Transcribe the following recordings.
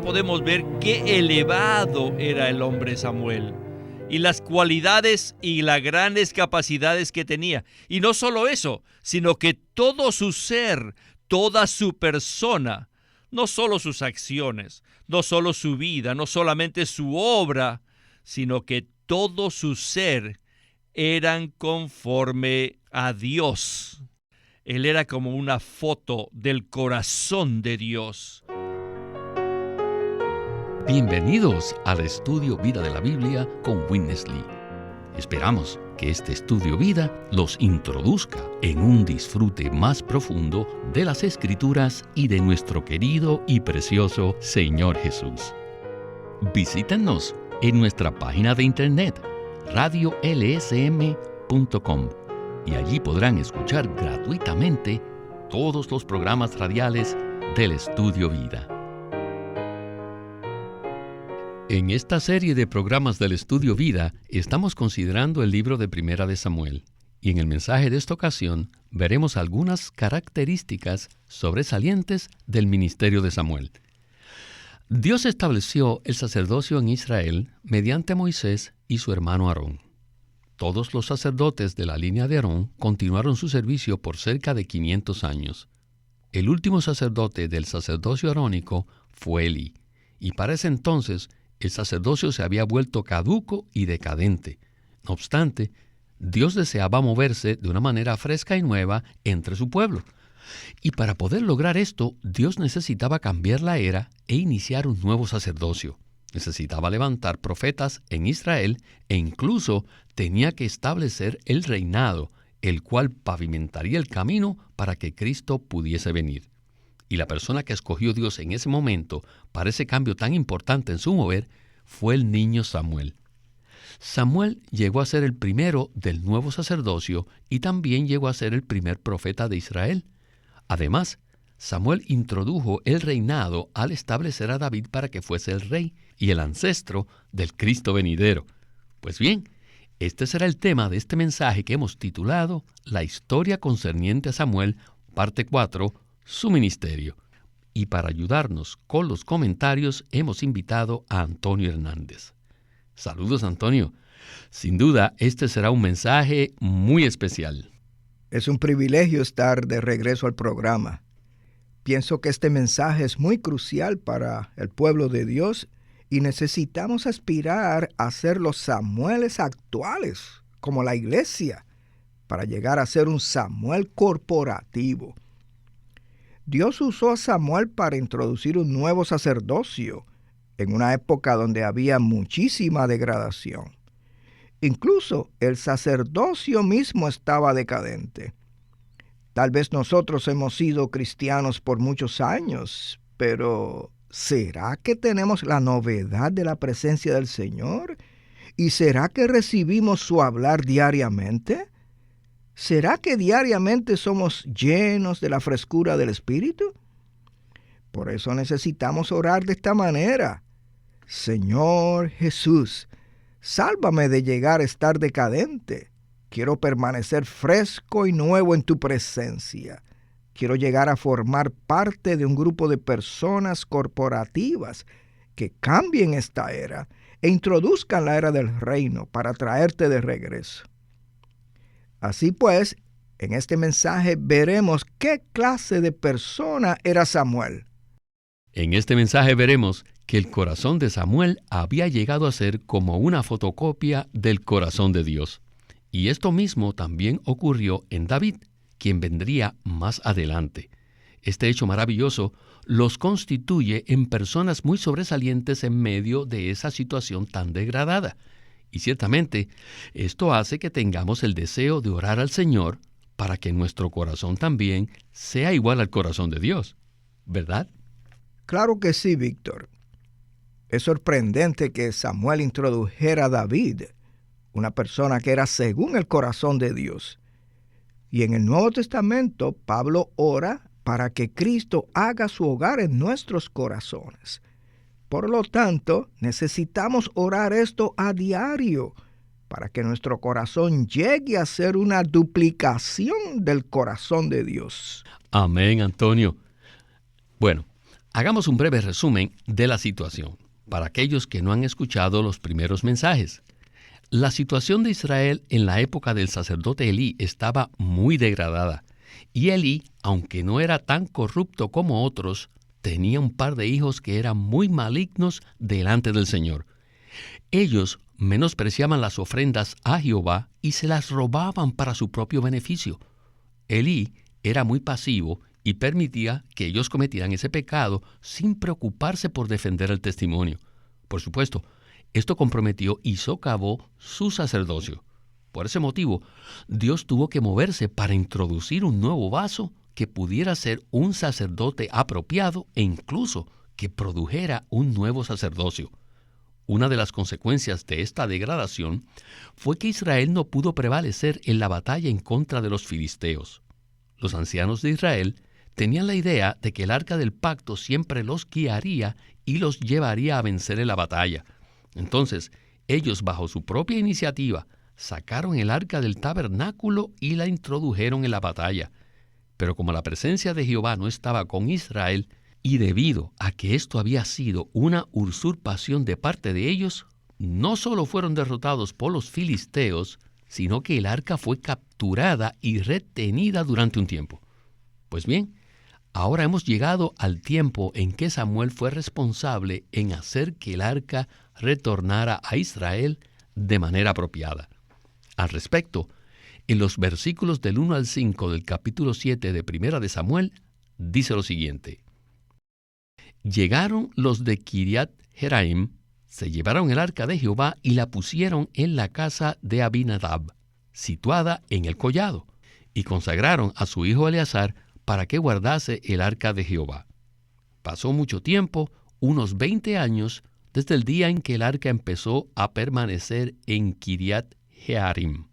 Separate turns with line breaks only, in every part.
podemos ver qué elevado era el hombre Samuel y las cualidades y las grandes capacidades que tenía. Y no solo eso, sino que todo su ser, toda su persona, no solo sus acciones, no solo su vida, no solamente su obra, sino que todo su ser eran conforme a Dios. Él era como una foto del corazón de Dios.
Bienvenidos al Estudio Vida de la Biblia con Witness Lee. Esperamos que este Estudio Vida los introduzca en un disfrute más profundo de las Escrituras y de nuestro querido y precioso Señor Jesús. Visítenos en nuestra página de internet radiolsm.com y allí podrán escuchar gratuitamente todos los programas radiales del Estudio Vida. En esta serie de programas del Estudio Vida estamos considerando el libro de Primera de Samuel, y en el mensaje de esta ocasión veremos algunas características sobresalientes del ministerio de Samuel. Dios estableció el sacerdocio en Israel mediante Moisés y su hermano Aarón. Todos los sacerdotes de la línea de Aarón continuaron su servicio por cerca de 500 años. El último sacerdote del sacerdocio arónico fue Elí, y para ese entonces el sacerdocio se había vuelto caduco y decadente. No obstante, Dios deseaba moverse de una manera fresca y nueva entre su pueblo. Y para poder lograr esto, Dios necesitaba cambiar la era e iniciar un nuevo sacerdocio. Necesitaba levantar profetas en Israel e incluso tenía que establecer el reinado, el cual pavimentaría el camino para que Cristo pudiese venir. Y la persona que escogió Dios en ese momento para ese cambio tan importante en su mover fue el niño Samuel. Samuel llegó a ser el primero del nuevo sacerdocio y también llegó a ser el primer profeta de Israel. Además, Samuel introdujo el reinado al establecer a David para que fuese el rey y el ancestro del Cristo venidero. Pues bien, este será el tema de este mensaje que hemos titulado La historia concerniente a Samuel, parte 4, su ministerio. Y para ayudarnos con los comentarios hemos invitado a Antonio Hernández. Saludos, Antonio. Sin duda, este será un mensaje muy especial.
Es un privilegio estar de regreso al programa. Pienso que este mensaje es muy crucial para el pueblo de Dios y necesitamos aspirar a ser los Samueles actuales, como la iglesia, para llegar a ser un Samuel corporativo. Dios usó a Samuel para introducir un nuevo sacerdocio en una época donde había muchísima degradación. Incluso el sacerdocio mismo estaba decadente. Tal vez nosotros hemos sido cristianos por muchos años, pero ¿será que tenemos la novedad de la presencia del Señor? ¿Y será que recibimos su hablar diariamente? ¿Será que diariamente somos llenos de la frescura del Espíritu? Por eso necesitamos orar de esta manera. Señor Jesús, sálvame de llegar a estar decadente. Quiero permanecer fresco y nuevo en tu presencia. Quiero llegar a formar parte de un grupo de personas corporativas que cambien esta era e introduzcan la era del reino para traerte de regreso. Así pues, en este mensaje veremos qué clase de persona era Samuel.
En este mensaje veremos que el corazón de Samuel había llegado a ser como una fotocopia del corazón de Dios. Y esto mismo también ocurrió en David, quien vendría más adelante. Este hecho maravilloso los constituye en personas muy sobresalientes en medio de esa situación tan degradada. Y ciertamente, esto hace que tengamos el deseo de orar al Señor para que nuestro corazón también sea igual al corazón de Dios, ¿verdad?
Claro que sí, Víctor. Es sorprendente que Samuel introdujera a David, una persona que era según el corazón de Dios. Y en el Nuevo Testamento, Pablo ora para que Cristo haga su hogar en nuestros corazones. Por lo tanto, necesitamos orar esto a diario para que nuestro corazón llegue a ser una duplicación del corazón de Dios.
Amén, Antonio. Bueno, Hagamos un breve resumen de la situación, para aquellos que no han escuchado los primeros mensajes. La situación de Israel en la época del sacerdote Elí estaba muy degradada, y Elí, aunque no era tan corrupto como otros, tenía un par de hijos que eran muy malignos delante del Señor. Ellos menospreciaban las ofrendas a Jehová y se las robaban para su propio beneficio. Elí era muy pasivo y permitía que ellos cometieran ese pecado sin preocuparse por defender el testimonio. Por supuesto, esto comprometió y socavó su sacerdocio. Por ese motivo, Dios tuvo que moverse para introducir un nuevo vaso que pudiera ser un sacerdote apropiado e incluso que produjera un nuevo sacerdocio. Una de las consecuencias de esta degradación fue que Israel no pudo prevalecer en la batalla en contra de los filisteos. Los ancianos de Israel tenían la idea de que el arca del pacto siempre los guiaría y los llevaría a vencer en la batalla. Entonces, ellos, bajo su propia iniciativa, sacaron el arca del tabernáculo y la introdujeron en la batalla. Pero como la presencia de Jehová no estaba con Israel, y debido a que esto había sido una usurpación de parte de ellos, no solo fueron derrotados por los filisteos, sino que el arca fue capturada y retenida durante un tiempo. Pues bien, ahora hemos llegado al tiempo en que Samuel fue responsable en hacer que el arca retornara a Israel de manera apropiada. Al respecto, en los versículos del 1 al 5 del capítulo 7 de Primera de Samuel, dice lo siguiente: Llegaron los de Kiriat Jeraim, se llevaron el arca de Jehová y la pusieron en la casa de Abinadab, situada en el collado, y consagraron a su hijo Eleazar para que guardase el arca de Jehová. Pasó mucho tiempo, unos 20 años, desde el día en que el arca empezó a permanecer en Kiriat Jearim,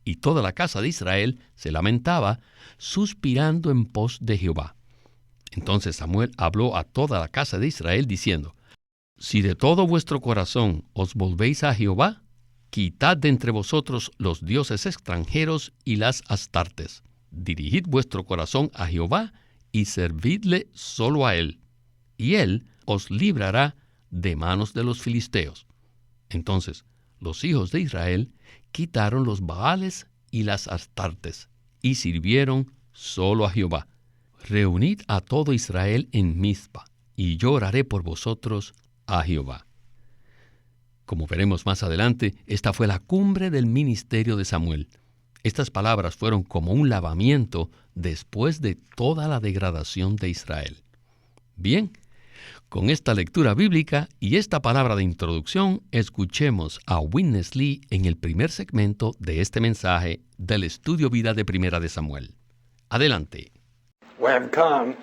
y toda la casa de Israel se lamentaba, suspirando en pos de Jehová. Entonces Samuel habló a toda la casa de Israel diciendo: Si de todo vuestro corazón os volvéis a Jehová, quitad de entre vosotros los dioses extranjeros y las astartes. Dirigid vuestro corazón a Jehová y servidle solo a él, y él os librará de manos de los filisteos. Entonces los hijos de Israel quitaron los Baales y las astartes, y sirvieron solo a Jehová. Reunid a todo Israel en Mizpa, y yo oraré por vosotros a Jehová. Como veremos más adelante, esta fue la cumbre del ministerio de Samuel. Estas palabras fueron como un lavamiento después de toda la degradación de Israel. Bien, con esta lectura bíblica y esta palabra de introducción, escuchemos a Witness Lee en el primer segmento de este mensaje del Estudio Vida de Primera de Samuel. Adelante.
We have come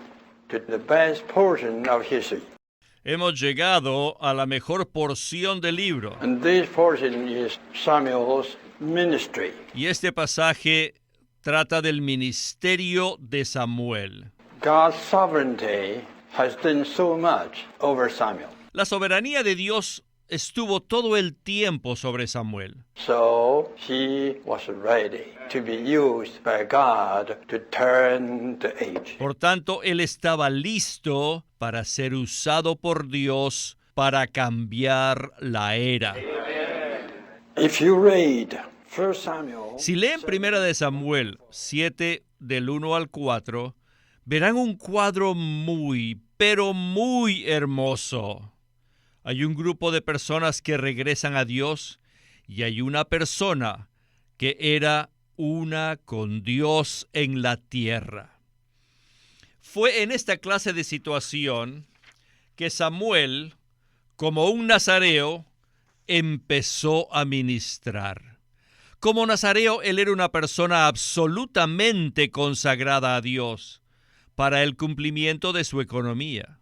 to the best portion of history.
Hemos llegado a la mejor porción del libro.
And this portion is Samuel's ministry.
Y este pasaje trata del ministerio de Samuel.
God's sovereignty has done so much over Samuel.
La soberanía de Dios estuvo todo el tiempo sobre Samuel.
So he was ready to be used by God to turn the age.
Por tanto, él estaba listo para ser usado por Dios para cambiar la era.
If you read 1 Samuel,
Si leen Primera de Samuel 7 del 1 al 4, verán un cuadro muy, pero muy hermoso. Hay un grupo de personas que regresan a Dios y hay una persona que era una con Dios en la tierra. Fue en esta clase de situación que Samuel, como un nazareo, empezó a ministrar. Como nazareo, él era una persona absolutamente consagrada a Dios para el cumplimiento de su economía.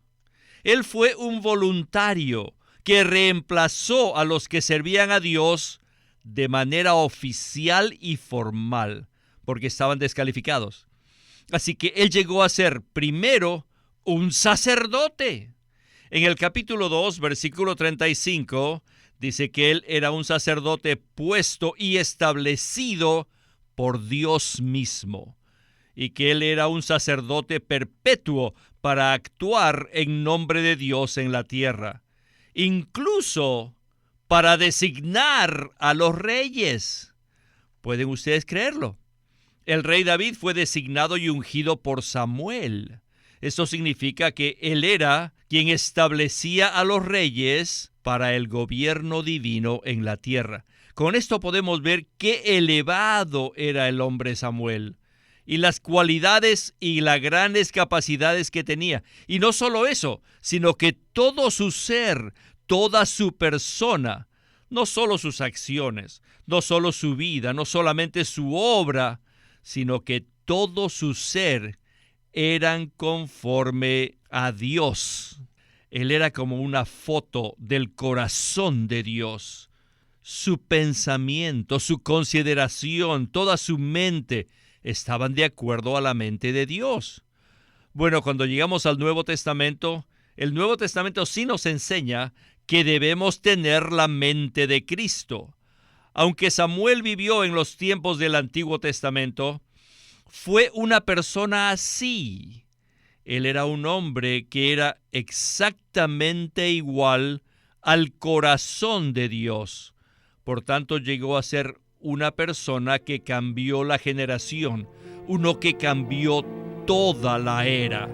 Él fue un voluntario que reemplazó a los que servían a Dios de manera oficial y formal, porque estaban descalificados. Así que él llegó a ser primero un sacerdote. En el capítulo 2, versículo 35, dice que él era un sacerdote puesto y establecido por Dios mismo. y que él era un sacerdote perpetuo para actuar en nombre de Dios en la tierra, incluso para designar a los reyes. ¿Pueden ustedes creerlo? El rey David fue designado y ungido por Samuel. Esto significa que él era quien establecía a los reyes para el gobierno divino en la tierra. Con esto podemos ver qué elevado era el hombre Samuel y las cualidades y las grandes capacidades que tenía. Y no solo eso, sino que todo su ser, toda su persona, no solo sus acciones, no solo su vida, no solamente su obra, sino que todo su ser eran conforme a Dios. Él era como una foto del corazón de Dios. Su pensamiento, su consideración, toda su mente estaban de acuerdo a la mente de Dios. Bueno, cuando llegamos al Nuevo Testamento, el Nuevo Testamento sí nos enseña que debemos tener la mente de Cristo. Aunque Samuel vivió en los tiempos del Antiguo Testamento, fue una persona así. Él era un hombre que era exactamente igual al corazón de Dios. Por tanto, llegó a ser una persona que cambió la generación, uno que cambió toda la era.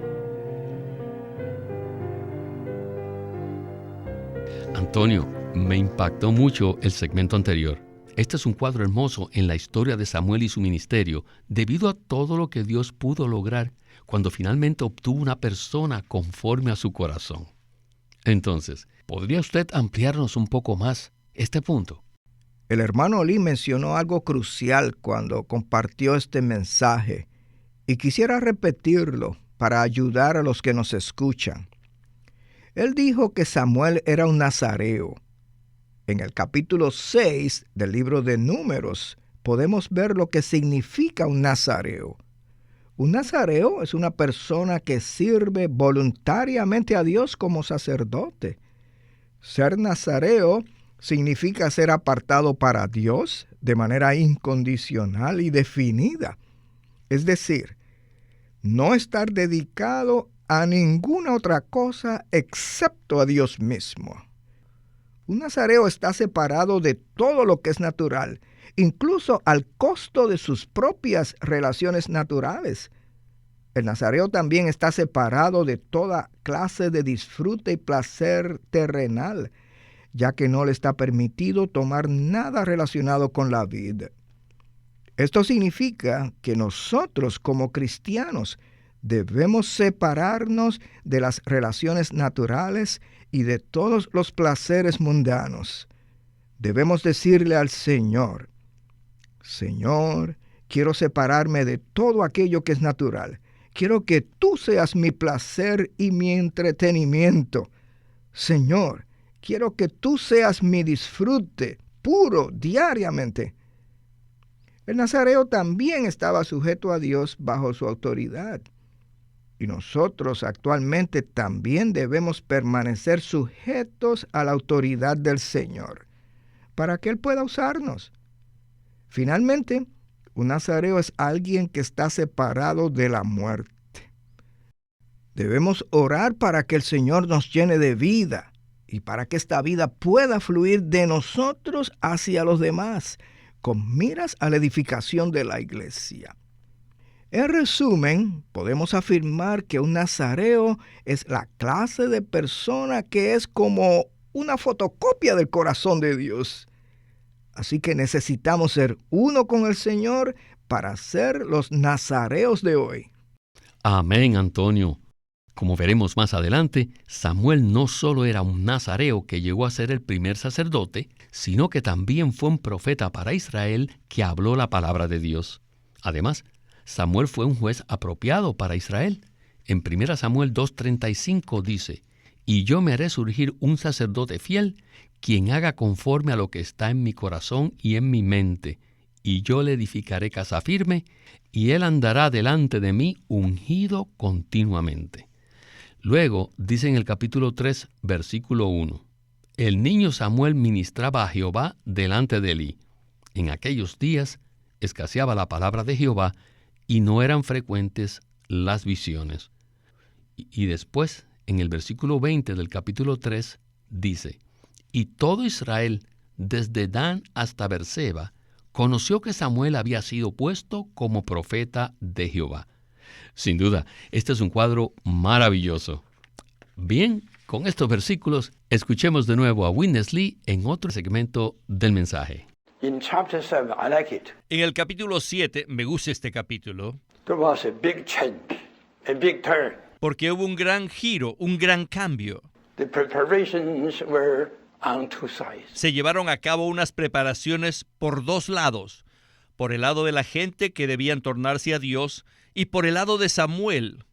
Antonio, me impactó mucho el segmento anterior. Este es un cuadro hermoso en la historia de Samuel y su ministerio, debido a todo lo que Dios pudo lograr cuando finalmente obtuvo una persona conforme a su corazón. Entonces, ¿podría usted ampliarnos un poco más este punto?
El hermano Lee mencionó algo crucial cuando compartió este mensaje y quisiera repetirlo para ayudar a los que nos escuchan. Él dijo que Samuel era un nazareo. En el capítulo 6 del libro de Números podemos ver lo que significa un nazareo. Un nazareo es una persona que sirve voluntariamente a Dios como sacerdote. Ser nazareo significa ser apartado para Dios de manera incondicional y definida. Es decir, no estar dedicado a ninguna otra cosa excepto a Dios mismo. Un nazareo está separado de todo lo que es natural, incluso al costo de sus propias relaciones naturales. El nazareo también está separado de toda clase de disfrute y placer terrenal, ya que no le está permitido tomar nada relacionado con la vida. Esto significa que nosotros como cristianos debemos separarnos de las relaciones naturales y de todos los placeres mundanos. Debemos decirle al Señor: Señor, quiero separarme de todo aquello que es natural. Quiero que tú seas mi placer y mi entretenimiento. Señor, quiero que tú seas mi disfrute puro diariamente. El nazareo también estaba sujeto a Dios bajo su autoridad. Y nosotros actualmente también debemos permanecer sujetos a la autoridad del Señor, para que Él pueda usarnos. Finalmente, un nazareo es alguien que está separado de la muerte. Debemos orar para que el Señor nos llene de vida y para que esta vida pueda fluir de nosotros hacia los demás, con miras a la edificación de la iglesia. En resumen, podemos afirmar que un nazareo es la clase de persona que es como una fotocopia del corazón de Dios. Así que necesitamos ser uno con el Señor para ser los nazareos de hoy.
Amén, Antonio. Como veremos más adelante, Samuel no solo era un nazareo que llegó a ser el primer sacerdote, sino que también fue un profeta para Israel que habló la palabra de Dios. Además, Samuel fue un juez apropiado para Israel. En 1 Samuel 2:35 dice: «Y yo me haré surgir un sacerdote fiel, quien haga conforme a lo que está en mi corazón y en mi mente, y yo le edificaré casa firme, y él andará delante de mí ungido continuamente». Luego dice en el capítulo 3, versículo 1, «El niño Samuel ministraba a Jehová delante de Elí. En aquellos días escaseaba la palabra de Jehová, y no eran frecuentes las visiones. Y después, en el versículo 20 del capítulo 3, dice, y todo Israel, desde Dan hasta Berseba, conoció que Samuel había sido puesto como profeta de Jehová. Sin duda, este es un cuadro maravilloso. Bien, con estos versículos, escuchemos de nuevo a Witness Lee en otro segmento del mensaje.
In chapter 7, I like it.
En el capítulo 7, me gusta este capítulo,
There was a big change, a big turn.
porque hubo un gran giro, un gran cambio.
The preparations were on two sides.
Se llevaron a cabo unas preparaciones por dos lados, por el lado de la gente que debían tornarse a Dios y por el lado de Samuel.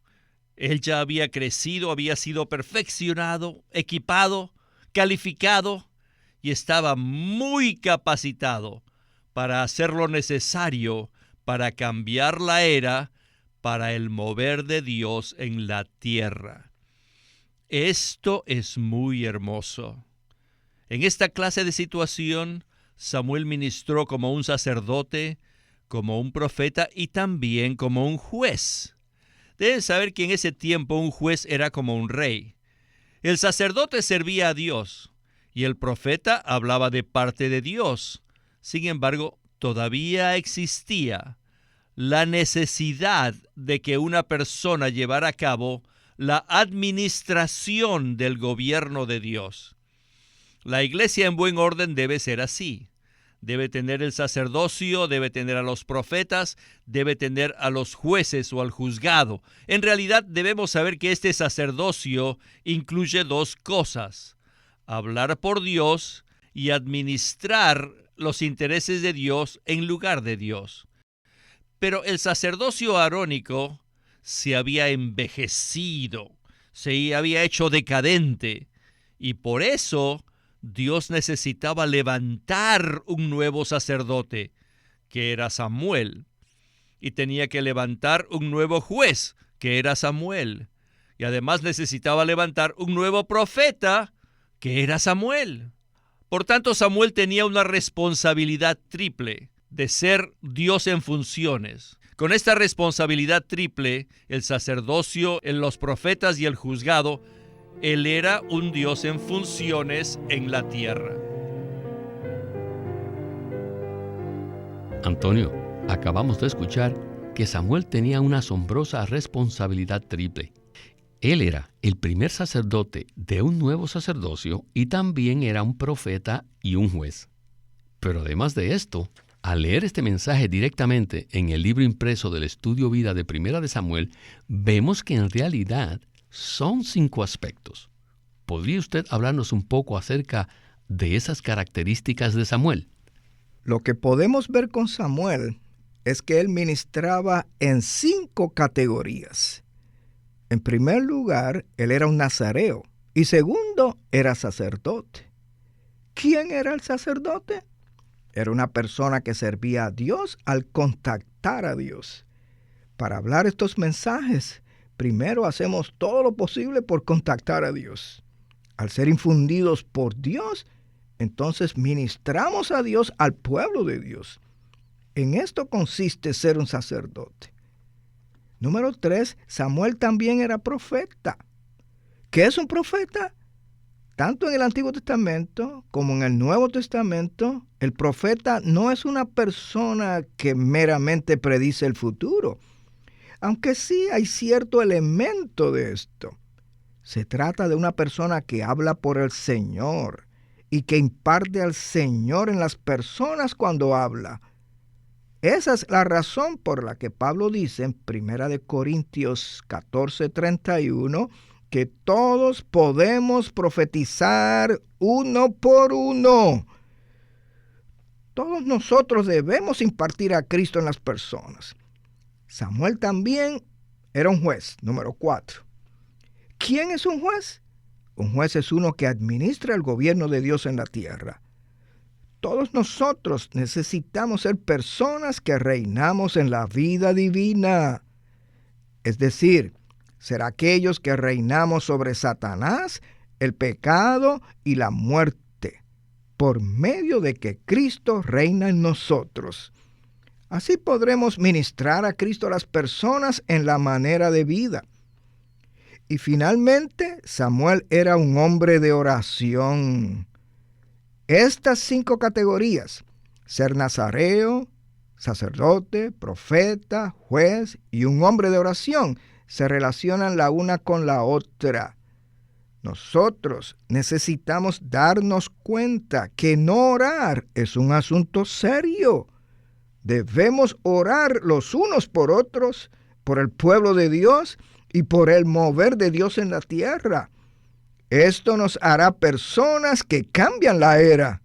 Él ya había crecido, había sido perfeccionado, equipado, calificado y estaba muy capacitado para hacer lo necesario para cambiar la era para el mover de Dios en la tierra. Esto es muy hermoso. En esta clase de situación, Samuel ministró como un sacerdote, como un profeta y también como un juez. Deben saber que en ese tiempo un juez era como un rey. El sacerdote servía a Dios y el profeta hablaba de parte de Dios. Sin embargo, todavía existía la necesidad de que una persona llevara a cabo la administración del gobierno de Dios. La iglesia en buen orden debe ser así. Debe tener el sacerdocio, debe tener a los profetas, debe tener a los jueces o al juzgado. En realidad debemos saber que este sacerdocio incluye dos cosas: hablar por Dios y administrar los intereses de Dios en lugar de Dios. Pero el sacerdocio arónico se había envejecido, se había hecho decadente, y por eso Dios necesitaba levantar un nuevo sacerdote, que era Samuel, y tenía que levantar un nuevo juez, que era Samuel, y además necesitaba levantar un nuevo profeta, que era Samuel. Por tanto, Samuel tenía una responsabilidad triple de ser Dios en funciones. Con esta responsabilidad triple, el sacerdocio, los profetas y el juzgado, él era un Dios en funciones en la tierra.
Antonio, acabamos de escuchar que Samuel tenía una asombrosa responsabilidad triple. Él era el primer sacerdote de un nuevo sacerdocio y también era un profeta y un juez. Pero además de esto, al leer este mensaje directamente en el libro impreso del Estudio Vida de Primera de Samuel, vemos que en realidad son 5 aspectos. ¿Podría usted hablarnos un poco acerca de esas características de Samuel?
Lo que podemos ver con Samuel es que él ministraba en 5 categorías. En primer lugar, él era un nazareo y segundo, era sacerdote. ¿Quién era el sacerdote? Era una persona que servía a Dios al contactar a Dios. Para hablar estos mensajes, primero hacemos todo lo posible por contactar a Dios. Al ser infundidos por Dios, entonces ministramos a Dios al pueblo de Dios. En esto consiste ser un sacerdote. Número 3, Samuel también era profeta. ¿Qué es un profeta? Tanto en el Antiguo Testamento como en el Nuevo Testamento, el profeta no es una persona que meramente predice el futuro, aunque sí hay cierto elemento de esto. Se trata de una persona que habla por el Señor y que imparte al Señor en las personas cuando habla. Esa es la razón por la que Pablo dice en 1 Corintios 14:31 que todos podemos profetizar uno por uno. Todos nosotros debemos impartir a Cristo en las personas. Samuel también era un juez, número 4. ¿Quién es un juez? Un juez es uno que administra el gobierno de Dios en la tierra. Todos nosotros necesitamos ser personas que reinamos en la vida divina. Es decir, ser aquellos que reinamos sobre Satanás, el pecado y la muerte, por medio de que Cristo reina en nosotros. Así podremos ministrar a Cristo a las personas en la manera de vida. Y finalmente, Samuel era un hombre de oración. Estas 5 categorías, ser nazareo, sacerdote, profeta, juez y un hombre de oración, se relacionan la una con la otra. Nosotros necesitamos darnos cuenta que no orar es un asunto serio. Debemos orar los unos por otros, por el pueblo de Dios y por el mover de Dios en la tierra. Esto nos hará personas que cambian la era.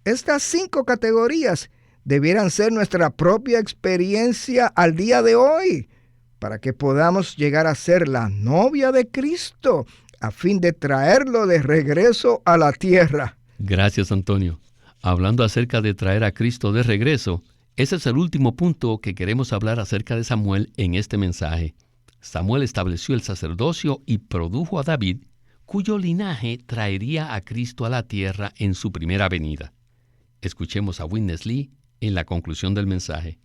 Estas 5 categorías debieran ser nuestra propia experiencia al día de hoy, para que podamos llegar a ser la novia de Cristo, a fin de traerlo de regreso a la tierra.
Gracias, Antonio. Hablando acerca de traer a Cristo de regreso, ese es el último punto que queremos hablar acerca de Samuel en este mensaje. Samuel estableció el sacerdocio y produjo a David, cuyo linaje traería a Cristo a la tierra en su primera venida. Escuchemos a Witness Lee en la conclusión del mensaje.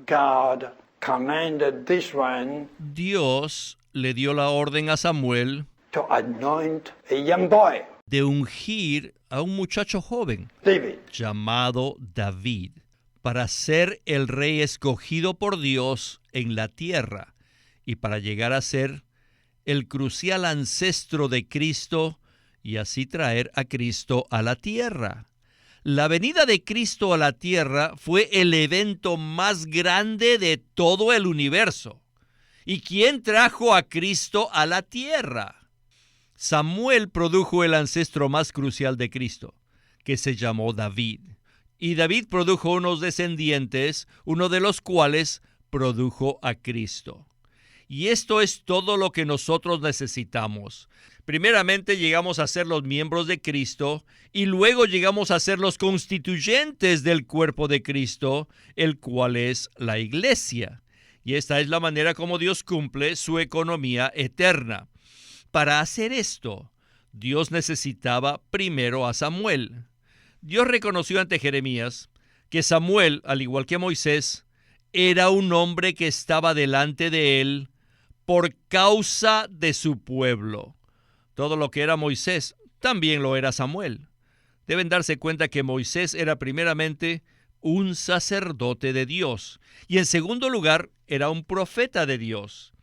God commanded this one
Dios le dio la orden a Samuel
to anoint a young boy,
de ungir a un muchacho joven
David.
llamado David, para ser el rey escogido por Dios en la tierra y para llegar a ser el crucial ancestro de Cristo y así traer a Cristo a la tierra. La venida de Cristo a la tierra fue el evento más grande de todo el universo. ¿Y quién trajo a Cristo a la tierra? Samuel produjo el ancestro más crucial de Cristo, que se llamó David. Y David produjo unos descendientes, uno de los cuales produjo a Cristo. Y esto es todo lo que nosotros necesitamos. Primeramente llegamos a ser los miembros de Cristo y luego llegamos a ser los constituyentes del cuerpo de Cristo, el cual es la iglesia. Y esta es la manera como Dios cumple su economía eterna. Para hacer esto, Dios necesitaba primero a Samuel. Dios reconoció ante Jeremías que Samuel, al igual que Moisés, era un hombre que estaba delante de él por causa de su pueblo. Todo lo que era Moisés, también lo era Samuel. Deben darse cuenta que Moisés era primeramente un sacerdote de Dios y en segundo lugar era un profeta de Dios.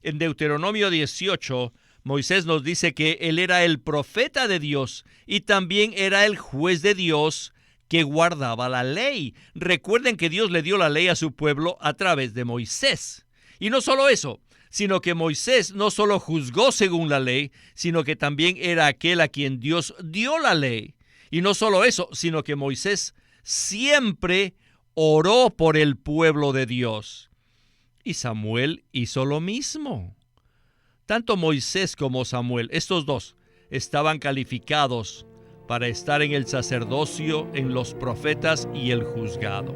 En Deuteronomio 18, Moisés nos dice que él era el profeta de Dios y también era el juez de Dios que guardaba la ley. Recuerden que Dios le dio la ley a su pueblo a través de Moisés. Y no solo eso, sino que Moisés no solo juzgó según la ley, sino que también era aquel a quien Dios dio la ley. Y no solo eso, sino que Moisés siempre oró por el pueblo de Dios. Y Samuel hizo lo mismo. Tanto Moisés como Samuel, estos dos, estaban calificados para estar en el sacerdocio, en los profetas y el juzgado.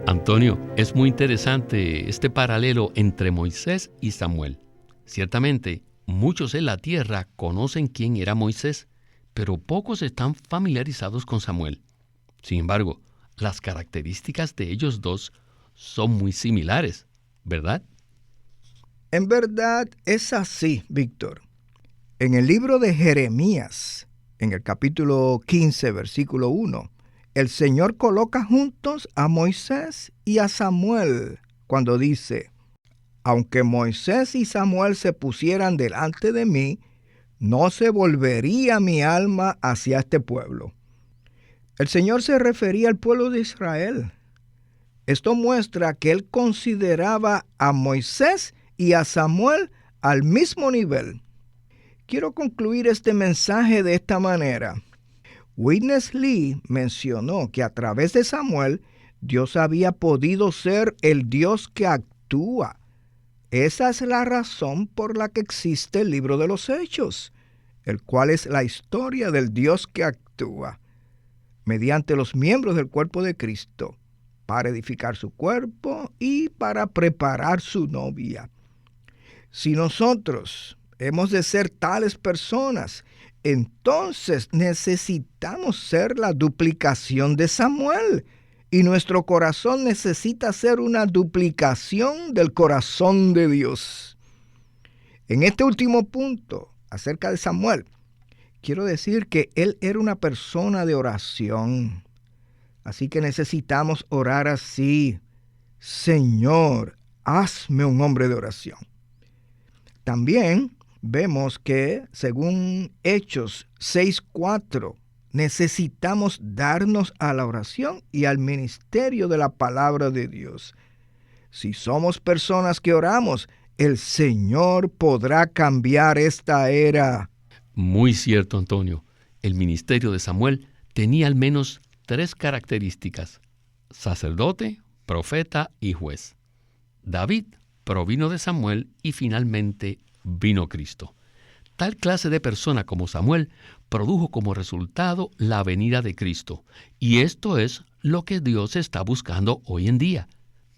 Antonio, es muy interesante este paralelo entre Moisés y Samuel. Ciertamente, muchos en la tierra conocen quién era Moisés, pero pocos están familiarizados con Samuel. Sin embargo, las características de ellos dos son muy similares, ¿verdad?
En verdad es así, Víctor. En el libro de Jeremías, en el capítulo 15, versículo 1, el Señor coloca juntos a Moisés y a Samuel cuando dice: aunque Moisés y Samuel se pusieran delante de mí, no se volvería mi alma hacia este pueblo. El Señor se refería al pueblo de Israel. Esto muestra que Él consideraba a Moisés y a Samuel al mismo nivel. Quiero concluir este mensaje de esta manera. Witness Lee mencionó que a través de Samuel, Dios había podido ser el Dios que actúa. Esa es la razón por la que existe el libro de los Hechos, el cual es la historia del Dios que actúa mediante los miembros del cuerpo de Cristo, para edificar su cuerpo y para preparar su novia. Si nosotros hemos de ser tales personas entonces necesitamos ser la duplicación de Samuel. Y nuestro corazón necesita ser una duplicación del corazón de Dios. En este último punto, acerca de Samuel, quiero decir que él era una persona de oración. Así que necesitamos orar así: Señor, hazme un hombre de oración. También vemos que, según Hechos 6:4, necesitamos darnos a la oración y al ministerio de la palabra de Dios. Si somos personas que oramos, el Señor podrá cambiar esta era.
Muy cierto, Antonio. El ministerio de Samuel tenía al menos 3 características: sacerdote, profeta y juez. David provino de Samuel y finalmente vino Cristo. Tal clase de persona como Samuel produjo como resultado la venida de Cristo, y esto es lo que Dios está buscando hoy en día.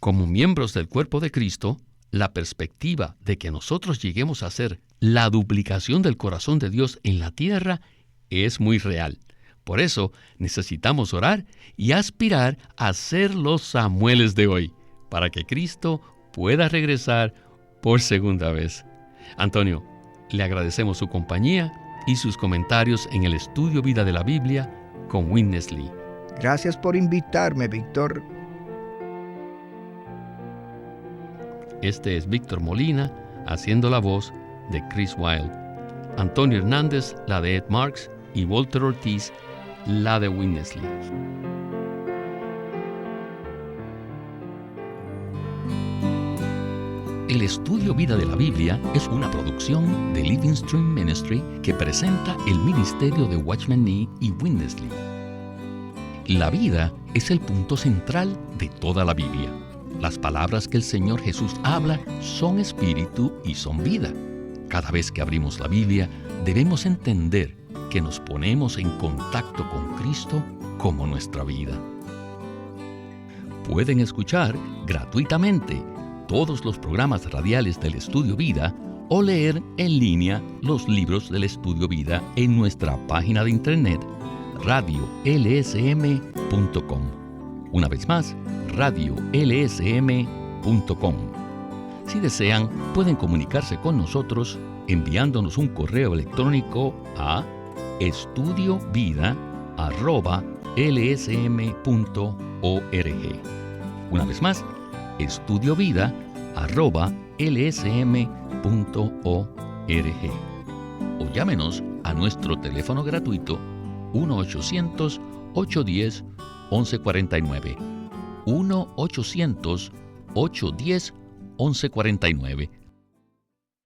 Como miembros del cuerpo de Cristo, la perspectiva de que nosotros lleguemos a ser la duplicación del corazón de Dios en la tierra es muy real. Por eso necesitamos orar y aspirar a ser los Samueles de hoy, para que Cristo pueda regresar por segunda vez. Antonio, le agradecemos su compañía y sus comentarios en el Estudio Vida de la Biblia con Witness Lee.
Gracias por invitarme, Víctor.
Este es Víctor Molina, haciendo la voz de Chris Wilde. Antonio Hernández, la de Ed Marks, y Walter Ortiz, la de Witness Lee. El Estudio Vida de la Biblia es una producción de Living Stream Ministry que presenta el ministerio de Watchman Nee y Witness Lee. La vida es el punto central de toda la Biblia. Las palabras que el Señor Jesús habla son espíritu y son vida. Cada vez que abrimos la Biblia, debemos entender que nos ponemos en contacto con Cristo como nuestra vida. Pueden escuchar gratuitamente todos los programas radiales del Estudio Vida o leer en línea los libros del Estudio Vida en nuestra página de internet radiolsm.com. Una vez más, radiolsm.com. Si desean, pueden comunicarse con nosotros enviándonos un correo electrónico a estudiovida@lsm.org. Una vez más, estudiovida@lsm.org. O llámenos a nuestro teléfono gratuito 1-800-810-1149. 1-800-810-1149.